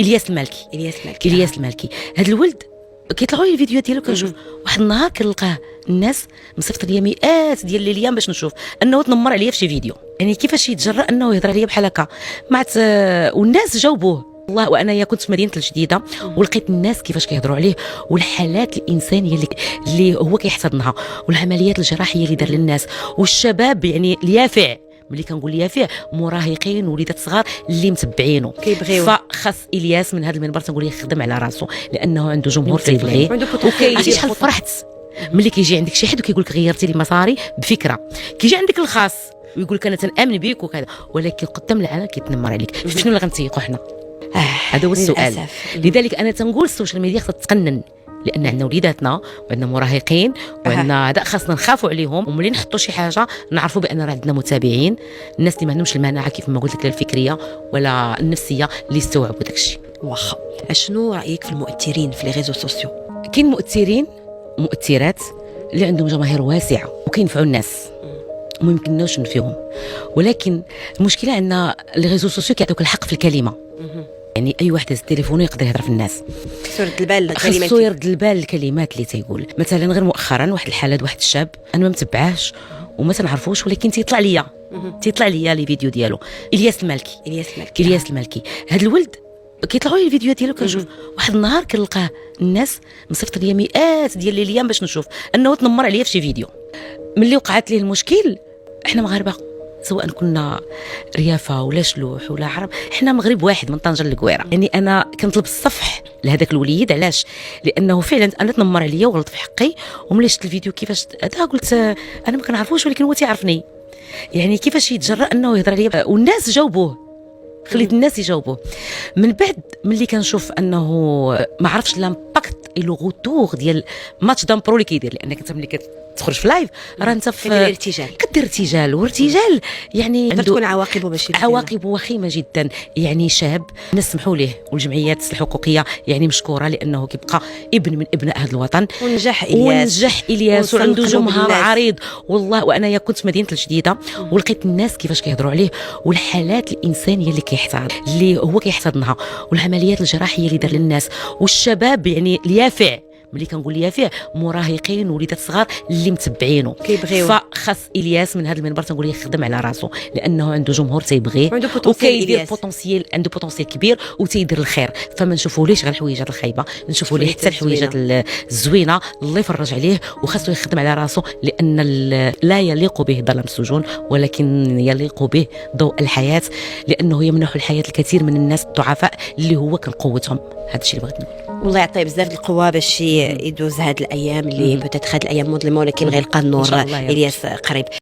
الياس المالكي. الياس المالكي هذا الولد كيطلعوا لي الفيديوهات ديالو كنشوف. واحد النهار كنلقاه الناس مصيفط ليا مئات ديال الايام باش نشوف انه تنمر عليا في شي فيديو. يعني كيفاش يتجرأ انه يهضر عليا بحال هكا والناس جاوبوه. والله وانا كنت في مدينه الجديده ولقيت الناس كيفاش كيهضروا عليه والحالات الانسانيه اللي هو كيحتضنها والعمليات الجراحيه اللي دار للناس والشباب يعني اليافع. ملي كنقول يافع مراهقين وليدات صغار اللي متبعينه كيبغيو. فخاص الياس من هذا المنبر تنقول يخدم على راسه لانه عنده جمهور تيبغيه. وكاين شحال فرحت ملي كيجي عندك شي حد وكيقول لك غيرتي لي مساري بفكره. كيجي عندك الخاص ويقول لك انا تنامن بك وكذا ولكن قدام العالم كيتنمر عليك. شنو اللي غنتيقوا حنا؟ هذا هو السؤال. لذلك انا تنقول السوشيال ميديا خصها تقنن لان عندنا وليداتنا وعندنا مراهقين وعندنا هذا خاصنا نخافوا عليهم. وملي نحطوا شي حاجه نعرفوا بان راه عندنا متابعين الناس اللي ما عندهمش المناعه كيف ما قلت لك لا الفكريه ولا النفسيه اللي يستوعبوا داك الشيء. واخا شنو رايك في المؤثرين في لي ريزو سوسيو؟ كاين مؤثرات اللي عندهم جماهير واسعه وكينفعوا الناس وما يمكنناش نفيهم. ولكن المشكله عندنا لي ريزو سوسيو كيعطيوك الحق في الكلمه. يعني اي واحد هز تليفونه يقدر يهضر في الناس. خصو يرد البال الكلمات اللي تيقول. مثلا غير مؤخرا واحد الحاله واحد الشاب انا ما متبعاش وما تنعرفوش ولكن تيطلع ليا لي فيديو ديالو. الياس المالكي هذا الولد كيطلعوا لي الفيديوهات ديالو كنشوف. واحد النهار كنلقاه الناس مصيفط ليا مئات ديال الايام باش نشوف انه تنمر عليا في شي فيديو. ملي وقعت ليه المشكل احنا مغاربه سواء كنا ريافه ولا شلوح ولا عرب احنا مغرب واحد من طنجه للكويره. يعني انا كنطلب الصفح لهذاك الوليد. علاش؟ لانه فعلا انا تنمر عليا وغلط في حقي. وملي شفت الفيديو كيفاش هذا قلت انا ما كنعرفوش ولكن هو تيعرفني. يعني كيفاش يتجرأ انه يهضر عليا والناس جاوبوه. خليت الناس يجاوبوه. من بعد ملي كنشوف انه ما عرفش لامباكت اي لو غوتور ديال ماتش دامبرو اللي كيدير. لانك انت ملي تخرج في لايف راه انت في كدير ارتجال وارتجال يعني تكون عواقبه وخيمه جدا. يعني شاب نسمحوا ليه والجمعيات الحقوقيه يعني مشكوره لانه كيبقى ابن من ابناء هذا الوطن. ونجح الياس وعنده جمهور عريض. والله وانا كنت في مدينه الجديده ولقيت الناس كيفاش كيهضروا عليه والحالات الانسانيه اللي هو كيحتضنها والعمليات الجراحيه اللي دار للناس والشباب يعني اليافع. ملي كنقول يافع مراهقين وليدات صغار اللي متبعينه كيبغيو. فخاص الياس من هذا المنبر تنقول يخدم على راسه لانه عنده جمهور تيبغيه وكيدير بوتونسييل. عنده بوتونسييل كبير وتيدير الخير. فما نشوفوليش غير الحويجات الخيبه نشوفوا ليه حتى الحويجات الزوينه. الله يفرج عليه وخاصو يخدم على راسه لان لا يليق به ظلام السجون ولكن يليق به ضوء الحياه لانه يمنح الحياه الكثير من الناس الضعفاء اللي هو كان قوتهم. هذا الشيء اللي بغيت نقول. والله يعطيه بزاف القوه باش يدوز هاد الايام اللي بوتيت هاد الايام مظلمه ولكن غيلقى النور. الياس قريب.